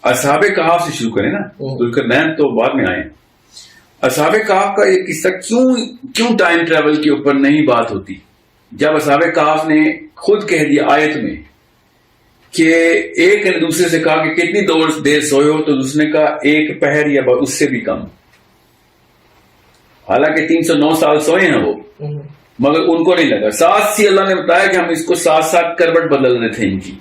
اصحاب کہف سے شروع کریں نا، ذوالقرنین تو بعد میں آئے. اصحاب کہف کا یہ قصہ کیوں ٹائم ٹریول کے اوپر نہیں بات ہوتی؟ جب اصحاب کہف نے خود کہہ دیا آیت میں کہ ایک نے دوسرے سے کہا کہ کتنی دیر سوئے ہو، تو دوسرے نے کہا ایک پہر یا اس سے بھی کم. حالانکہ 309 سال سوئے ہیں وہ، مگر ان کو نہیں لگا. ساتھ ہی اللہ نے بتایا کہ ہم اس کو ساتھ ساتھ کروٹ بدل رہے تھے ان کی.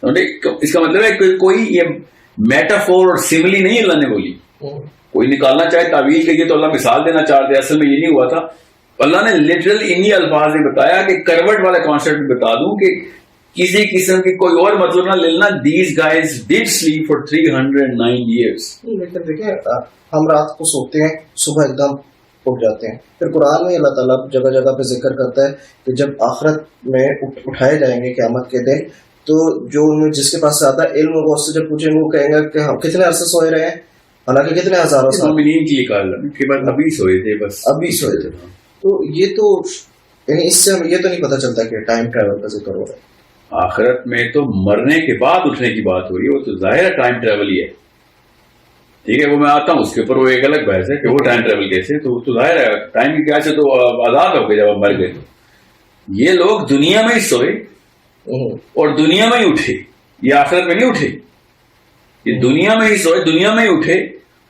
اس کا مطلب ہے کہ کوئی یہ میٹافور اور سملی نہیں اللہ نے بولی. کوئی نکالنا چاہے تعویل کے لیے تو اللہ مثال دینا چاہتے، اصل میں یہ نہیں ہوا تھا. اللہ نے لٹرل انہی الفاظ میں بتایا کہ کروٹ والا کانسیپٹ بتا دوں کہ کسی قسم کی کوئی اور مطلب نہ لینا. These guys did sleep for 309 years. لیکن دیکھیں ہم رات کو سوتے ہیں، صبح ایک دم اٹھ جاتے ہیں. پھر قرآن میں اللہ تعالیٰ جگہ جگہ پہ ذکر کرتا ہے کہ جب آخرت میں اٹھائے جائیں گے قیامت کے دن، تو جو ان میں جس کے پاس زیادہ علم ہوگا اس سے جب پوچھیں گے وہ کہیں گے کہ ہم کتنے عرصے سوئے رہے ہیں، حالانکہ کتنے ہزاروں سال مومنین کے لیے کہا کہ بس ابھی سوئے تھے، بس ابھی سوئے تھے. تو یہ تو یعنی اس سے ہمیں یہ تو نہیں پتہ چلتا کہ ٹائم ٹریول کا ذکر ہو رہا ہے. آخرت میں تو مرنے کے بعد اٹھنے کی بات ہو رہی ہے، وہ تو ظاہر ہے ٹائم ٹریول ہی ہے. ٹھیک ہے، وہ میں آتا ہوں اس کے اوپر، وہ ایک الگ بحث ہے کہ وہ ٹائم ٹریول کیسے. تو ظاہر ہے ٹائم کی کیا سے تو آزاد ہو گئے جب آپ مر گئے. تو یہ لوگ دنیا میں ہی سوئے اور دنیا میں ہی اٹھے، یہ آخرت میں نہیں اٹھے. یہ دنیا میں ہی سوئے، دنیا میں ہی اٹھے.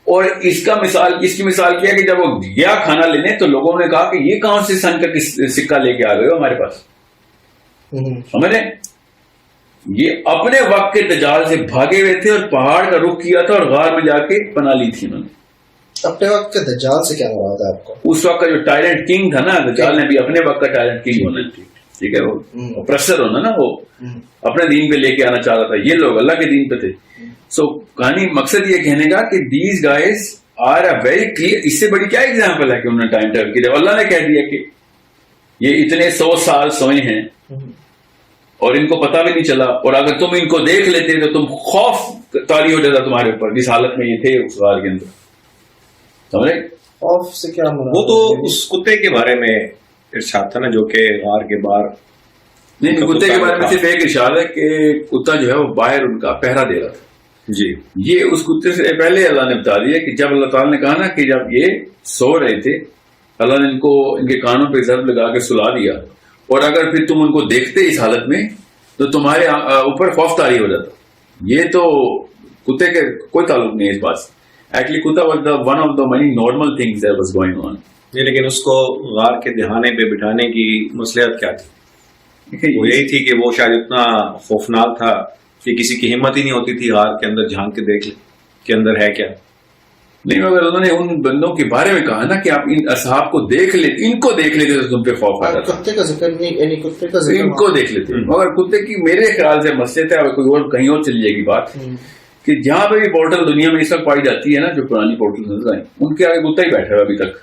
اور اس کی مثال کیا کہ جب وہ گیا کھانا لینے تو لوگوں نے کہا کہ یہ کون سے سن کا سکہ لے کے آ گئے ہو ہمارے پاس. سمجھے، یہ اپنے وقت کے دجال سے بھاگے ہوئے تھے اور پہاڑ کا رخ کیا تھا اور غار میں جا کے پناہ لی تھی انہوں نے. اپنے وقت کے دجال سے کیا مراد ہے آپ کو؟ اس وقت کا جو ٹائرنٹ کنگ تھا نا، دجال نے بھی اپنے وقت کا ٹائرنٹ کنگ ہونا، ٹھیک ہے، وہ اپریسر ہونا نا، وہ اپنے دین پہ لے کے آنا چاہ رہا تھا. یہ لوگ اللہ کے دین پہ تھے. سو کہانی مقصد یہ کہنے کا کہ these guys are a very clear. اس سے بڑی کیا ایگزامپل ہے کہ انہوں نے ٹائم ٹریول کیا. اللہ نے کہہ دیا کہ یہ اتنے 100 سال سوئے ہیں اور ان کو پتہ بھی نہیں چلا، اور اگر تم ان کو دیکھ لیتے تو تم خوف طاری ہو جاتا تمہارے اوپر جس حالت میں یہ تھے اس غار کے اندر. سمجھے خوف سے کیا مراد؟ وہ تو اس کتے کے بارے میں ارشاد تھا نا جو کہ غار کے باہر. نہیں، کتے کے بارے میں صرف ایک ارشاد ہے کہ کتا جو ہے وہ باہر ان کا پہرا دے رہا تھا. جی، یہ اس کتے سے پہلے اللہ نے بتا دیا کہ جب اللہ تعالیٰ نے کہا نا کہ جب یہ سو رہے تھے، اللہ نے ان کے کانوں پہ ضرب لگا کے سلا دیا، اور اگر پھر تم ان کو دیکھتے اس حالت میں تو تمہارے اوپر خوف طاری ہو جاتا. یہ تو کتے کے کوئی تعلق نہیں ہے اس بات سے. ایکچولی کتا was one of the many normal things that was going on. لیکن اس کو غار کے دہانے پہ بٹھانے کی مصلحت کیا تھی؟ وہ یہی تھی کہ وہ شاید اتنا خوفناک تھا کہ کسی کی ہمت ہی نہیں ہوتی تھی غار کے اندر جھانک کے دیکھ لے کہ اندر ہے کیا. نہیں، مگر انہوں نے ان بندوں کے بارے میں کہا نا کہ آپ ان اصحاب کو دیکھ لیتے، ان کو دیکھ لیتے تو تم پہ خوف آتا تھا. کتے کا ذکر نہیں، یعنی کتے کا ذکر ان کو دیکھ لیتے. مگر کتے کی میرے خیال سے مسئلہ ہے، کوئی اور کہیں اور چلی جائے گی بات، کہ جہاں پہ بھی پورٹل دنیا میں اس وقت پائی جاتی ہے نا، جو پرانی پورٹل نظر آئیں، ان کے آگے کتا ہی بیٹھا ہے ابھی تک.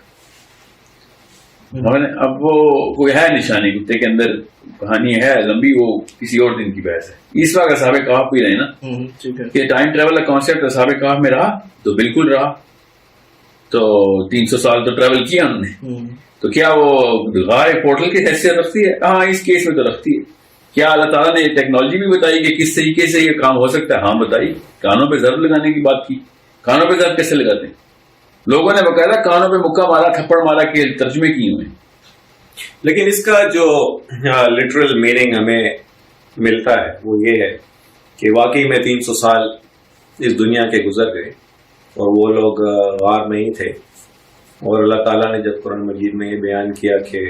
اب وہ کوئی ہے نشانی کتے کے اندر، کہانی ہے لمبی، وہ کسی اور دن کی بحث ہے. اس وقت اصحاب کہف بھی رہے نا کہ ٹائم ٹریول کا کانسیپٹ اصحاب کہف میں رہا تو بالکل رہا. تو 300 سال تو ٹریول کیا انہوں نے. تو کیا وہ غار ایک پورٹل کی حیثیت رکھتی ہے؟ ہاں، اس کیس میں تو رکھتی ہے. کیا اللہ تعالیٰ نے ٹیکنالوجی بھی بتائی کہ کس طریقے سے یہ کام ہو سکتا ہے؟ ہاں بتائی. کانوں پہ ضرب لگانے کی بات کی. کانوں پہ ضرب کیسے لگاتے ہیں؟ لوگوں نے باقاعدہ کانوں پہ مکہ مارا، تھپڑ مارا کے ترجمے کیے ہوئے. لیکن اس کا جو لٹرل میننگ ہمیں ملتا ہے وہ یہ ہے کہ واقعی میں 300 سال اس دنیا کے گزر گئے اور وہ لوگ غار میں ہی تھے. اور اللہ تعالیٰ نے جب قرآن مجید میں یہ بیان کیا کہ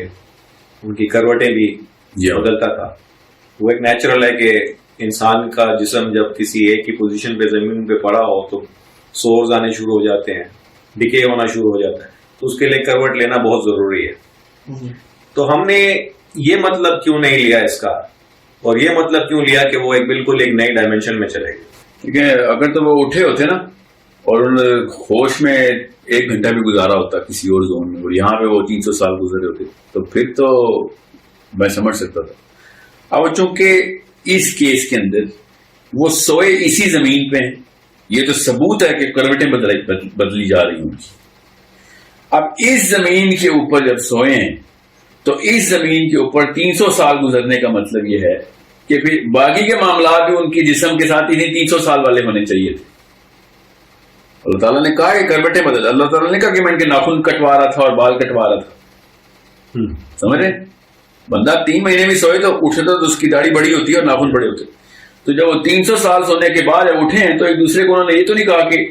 ان کی کروٹیں بھی بدلتا تھا. وہ ایک نیچرل ہے کہ انسان کا جسم جب کسی ایک ہی پوزیشن پہ زمین پہ پڑا ہو تو سورز آنے شروع ہو جاتے ہیں، ڈکے ہونا شروع ہو جاتا ہے. تو اس کے لیے کروٹ لینا بہت ضروری ہے. تو ہم نے یہ مطلب کیوں نہیں لیا اس کا، اور یہ مطلب کیوں لیا کہ وہ ایک بالکل ایک نئی ڈائمینشن میں چلے گئے. کیونکہ اگر تو وہ اٹھے ہوتے نا اور انہوں ہوش میں 1 گھنٹہ بھی گزارا ہوتا کسی اور زون میں، اور یہاں پہ وہ 300 سال گزرے ہوتے، تو پھر تو میں سمجھ سکتا تھا. اب چونکہ اس کیس کے اندر وہ سوئے اسی زمین پہ ہیں، یہ تو ثبوت ہے کہ کروٹیں بدلی جا رہی ہوں. اب اس زمین کے اوپر جب سوئے ہیں تو اس زمین کے اوپر 300 سال گزرنے کا مطلب یہ ہے کہ پھر باقی کے معاملات بھی ان کی جسم کے ساتھ انہیں 300 سال والے ہونے چاہیے تھے. اللہ تعالیٰ نے کہا کہ کروٹیں بدل. اللہ تعالیٰ نے کہا کہ میں ان کے ناخن کٹوا رہا تھا اور بال کٹوا رہا تھا. سمجھ رہے؟ بندہ 3 مہینے بھی سوئے تو اٹھتا تو اس کی داڑھی بڑی ہوتی ہے اور ناخن بڑے ہوتے. تو جب وہ 300 سال سونے کے بعد جب اٹھے ہیں تو ایک دوسرے کو انہوں نے یہ تو نہیں کہا کہ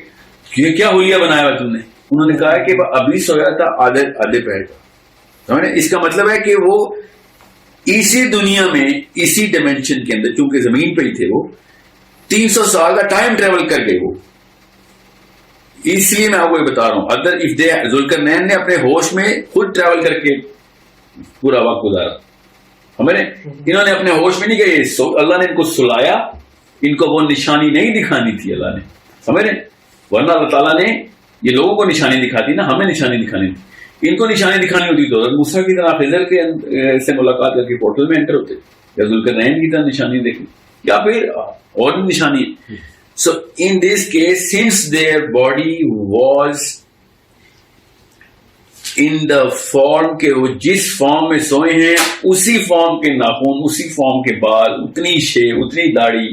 یہ کیا حلیہ بنایا ہوا تم نے. انہوں نے کہا کہ وہ ابھی سویا تھا آدھے پہر کا. سمجھ رہے؟ اس کا مطلب ہے کہ وہ اسی دنیا میں اسی ڈائمینشن کے اندر چونکہ زمین پہ ہی تھے وہ 300 سال کا ٹائم ٹریول کر گئے. وہ اس لیے میں آپ کو یہ بتا رہا ہوں. ادر اف دے ذوالقرنین نے اپنے ہوش میں خود ٹریول کر کے پورا وقت گزارا. ہمیں انہوں نے اپنے ہوش میں نہیں گئے. اللہ نے ان کو سلایا. ان کو وہ نشانی نہیں دکھانی تھی اللہ نے. سمجھ رہے؟ ورنہ اللہ تعالیٰ نے یہ لوگوں کو نشانی دکھاتی نا, ہمیں نشانی دکھانی تھی. ان کو نشانی دکھانی ہوتی تو موسیٰ کی طرح خضر کے سے ملاقات کر کے پورٹل میں انٹر ہوتے, یا ذوالقرنین کی طرح نشانی دیکھی, یا پھر اور بھی نشانی. So in this case, since their body was in the form کہ وہ جس فارم میں سوئے ہیں اسی فارم کے ناخن, اسی فارم کے بال, اتنی شیو, اتنی داڑھی,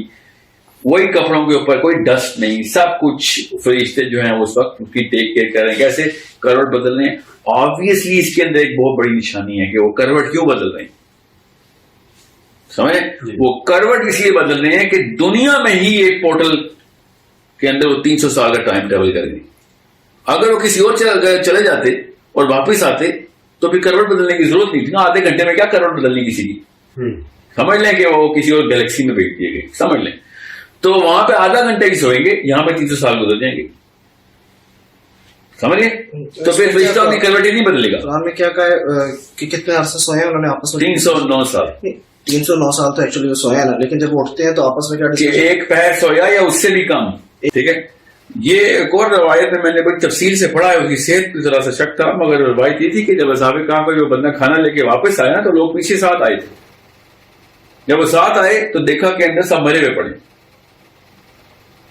وہی کپڑوں کے اوپر کوئی ڈسٹ نہیں, سب کچھ فرشتے جو ہیں اس وقت اس کی ٹیک کیئر کر رہے ہیں. کیسے کروٹ بدل رہے ہیں. آبویسلی اس کے اندر ایک بہت بڑی نشانی ہے کہ وہ کروٹ کیوں بدل رہے ہیں. سمجھیں؟ وہ کروٹ اس لیے بدل رہے ہیں کہ دنیا میں ہی ایک پورٹل کے اندر وہ 300 سال کا ٹائم ٹریول کریں گے. اگر وہ کسی اور چلے جاتے اور واپس آتے تو پھر کروٹ بدلنے کی ضرورت نہیں تھی نا. آدھے گھنٹے میں کیا کروٹ بدلنی کسی کی. سمجھ لیں کہ وہ کسی اور گلیکسی میں بھیج دیے گئے, سمجھ لیں. تو وہاں پہ آدھا گھنٹے ہی سوئیں گے, یہاں پہ 300 سال گزر جائیں گے. سمجھ گئے؟ تو پھر فرشتہ اپنی کروٹ ہی نہیں بدلے گا. قرآن میں کیا کہا ہے کہ کتنے عرصے سوئے ہیں انہوں نے آپس میں؟ 309 سال. 309 سال تو ایکچولی وہ سوئے ہیں نا, لیکن جب وہ اٹھتے ہیں تو آپس میں کیا کہ ایک پہر سویا یا اس سے بھی کم. ٹھیک ہے. یہ ایک اور روایت میں نے بڑی تفصیل سے پڑھا ہے, اس کی صحت پہ ذرا سا شک تھا, مگر روایت یہ تھی کہ جب صحابہ کرام کا جو بندہ کھانا لے کے واپس آیا نا تو لوگ پیچھے ساتھ آئے تھے. جب وہ ساتھ آئے تو دیکھا کہ اندر سب مرے ہوئے پڑے.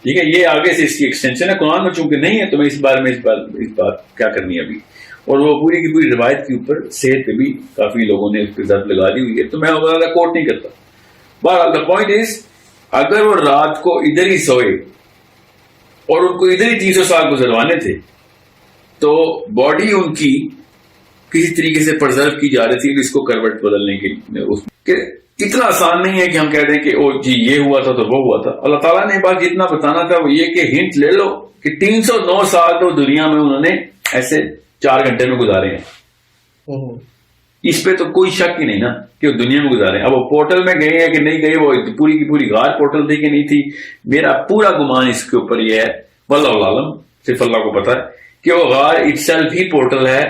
ٹھیک ہے. یہ آگے سے اس کی ایکسٹینشن ہے. قرآن میں چونکہ نہیں ہے تو میں اس بارے میں اس بات کیا کرنی ہے ابھی. اور وہ پوری کی پوری روایت کے اوپر صحت پہ بھی کافی لوگوں نے اس پہ ضرب لگا دی ہوئی ہے, تو میں زیادہ کوٹ نہیں کرتا. بہرحال دا پوائنٹ از, اگر وہ رات کو ادھر ہی سوئے اور ان کو ادھر ہی 300 سال گزروانے تھے تو باڈی ان کی کسی طریقے سے پرزرو کی جا رہی تھی اس کو کروٹ بدلنے کے لیے. اتنا آسان نہیں ہے کہ ہم کہہ دیں کہ او جی یہ ہوا تھا تو وہ ہوا تھا. اللہ تعالیٰ نے بات جتنا بتانا تھا وہ یہ کہ ہنٹ لے لو کہ 309 سال تو دنیا میں انہوں نے ایسے 4 گھنٹے میں گزارے ہیں. اس پہ تو کوئی شک ہی نہیں نا کہ وہ دنیا میں گزارے ہیں. اب وہ پورٹل میں گئے ہیں کہ نہیں گئے, وہ پوری کی پوری غار پورٹل تھی کہ نہیں تھی, میرا پورا گمان اس کے اوپر یہ ہے, واللہ عالم, صرف اللہ کو پتا ہے کہ وہ غار اٹ سیلف ہی پورٹل ہے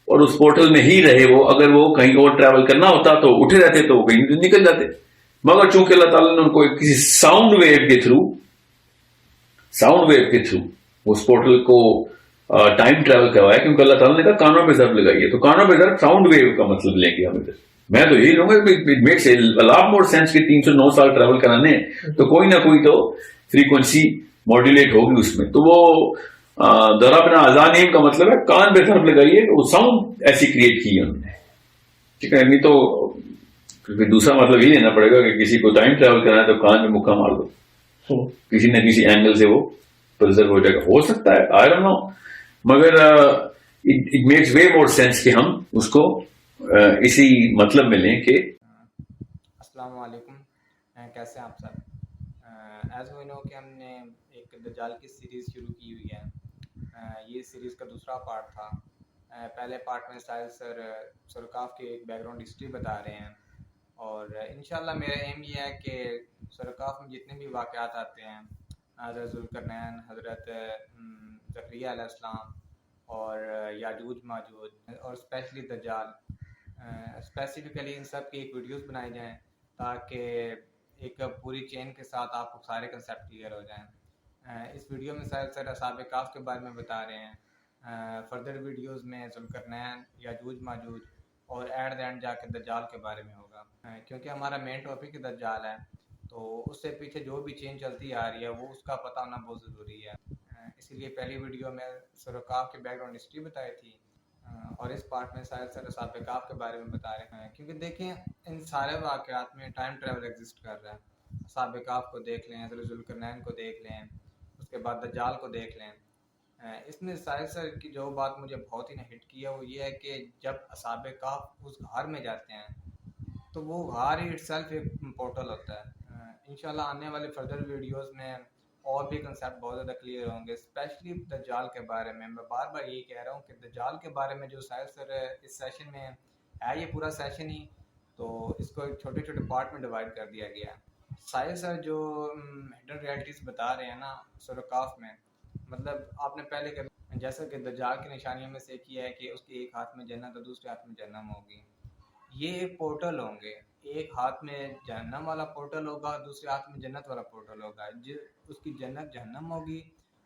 اور اس پورٹل میں ہی رہے وہ. اگر وہ کہیں اور ٹریول کرنا ہوتا تو اٹھے رہتے تو وہ کہیں نکل جاتے, مگر چونکہ اللہ تعالیٰ نے ان کو کسی ساؤنڈ ویو کے تھرو اس پورٹل کو ٹائم ٹریول کروایا, کیونکہ اللہ تعالیٰ نے کہا کانوں پہ ضرب لگائیے. تو کانوں پہ ضرب ساؤنڈ ویو کا مطلب لیں گے ہم ادھر. میں تو یہی لوں گا it makes a lot more sense کہ 309 سال ٹریول کرانے تو کوئی نہ کوئی تو فریکوینسی ماڈولیٹ ہوگی اس میں. تو وہ ضربنا اذانہم کا مطلب ہے کان پہ ضرب لگائیے, وہ ساؤنڈ ایسی کریٹ کی ہے انہوں نے. ٹھیک ہے. نہیں تو پھر دوسرا مطلب یہ لینا پڑے گا کہ کسی کو ٹائم ٹریول کرنا ہے تو کان میں مکہ مار دو, کسی نہ کسی اینگل سے وہ پرزرو ہو جائے گا. ہو سکتا ہے, آئی ڈونٹ نو, مگر it makes way more sense کہ ہم اس کو اسی مطلب میں لیں کہ. السلام علیکم, کیسے ہیں آپ سب. ایز وی نو کہ ہم نے ایک دجال کی سیریز شروع کی ہوئی ہے. یہ سیریز کا دوسرا پارٹ تھا. پہلے پارٹ میں ساحل سر سرکاف کے ایک بیک گراؤنڈ ہسٹری بتا رہے ہیں, اور انشاءاللہ میرا ایم یہ ہے کہ سرکاف میں جتنے بھی واقعات آتے ہیں, حضرت ذوالقرنین, حضرت زکریا علیہ السلام اور یاجوج ماجوج اور اسپیشلی دجال, اسپیسیفکلی ان سب کی ایک ویڈیوز بنائی جائیں تاکہ ایک پوری چین کے ساتھ آپ کو سارے کنسیپٹ کلیئر ہو جائیں. اس ویڈیو میں سر اصحاب کہف کے بارے میں بتا رہے ہیں. فردر ویڈیوز میں ذوالقرنین, یاجوج ماجوج اور ایٹ دا اینڈ جا کے دجال کے بارے میں ہوگا. کیونکہ ہمارا مین ٹاپک دجال ہے تو اس سے پیچھے جو بھی چین چلتی آ رہی ہے وہ اس کا پتہ ہونا بہت ضروری ہے. اسی لیے پہلی ویڈیو میں سرکاف کے بیک گراؤنڈ ہسٹری بتائی تھی, اور اس پارٹ میں سارے سر اصحاب کہف کے بارے میں بتا رہے ہیں، کیونکہ دیکھیں ان سارے واقعات میں ٹائم ٹریول ایگزسٹ کر رہا ہے۔ اصحاب کہف کو دیکھ لیں، حضرت ذوالقرنین کو دیکھ لیں، اس کے بعد دجال کو دیکھ لیں۔ اس میں ساحل سر کی جو بات مجھے بہت ہی ہٹ کی ہے وہ یہ ہے کہ جب اصحاب کہف اس غار میں جاتے ہیں تو وہ غار ہی اٹ سیلف ایک پورٹل ہوتا ہے۔ انشاءاللہ آنے والے فردر ویڈیوز میں اور بھی کنسیپٹ بہت زیادہ کلیئر ہوں گے، اسپیشلی دجال کے بارے میں۔ میں بار بار یہی کہہ رہا ہوں کہ دجال کے بارے میں جو ساحل سر اس سیشن میں ہے، یہ پورا سیشن ہی تو اس کو ایک چھوٹے چھوٹے پارٹ میں ڈیوائڈ کر دیا گیا ہے۔ ساحل سر جو ہڈن ریالٹیز بتا رہے ہیں نا سورہ کہف میں، مطلب آپ نے پہلے جیسا کہ دجال کی نشانیوں میں سے ایک یہ ہے کہ اس کے ایک ہاتھ میں جنت اور دوسرے ہاتھ میں جہنم ہوگی۔ یہ ایک پورٹل ہوں گے، ایک ہاتھ میں جہنم والا پورٹل ہوگا، دوسرے ہاتھ میں جنت والا پورٹل ہوگا۔ اس کی جنت جہنم ہوگی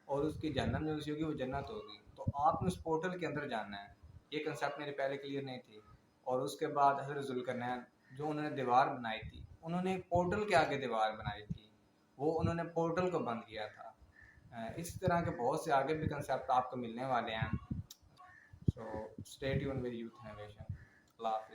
اور اس کی جہنم جو سی ہوگی وہ جنت ہوگی، تو آپ نے اس پورٹل کے اندر جانا ہے۔ یہ کنسیپٹ میرے پہلے کلیئر نہیں تھی۔ اور اس کے بعد حضرت ذوالقرنین جو انہوں نے دیوار بنائی تھی، انہوں نے ایک پورٹل کے آگے دیوار بنائی تھی، وہ انہوں نے پورٹل کو بند کیا تھا۔ اس طرح کے بہت سے آگے بھی کنسیپٹ آپ کو ملنے والے ہیں۔ So stay tuned with youth innovation. اللہ حافظ۔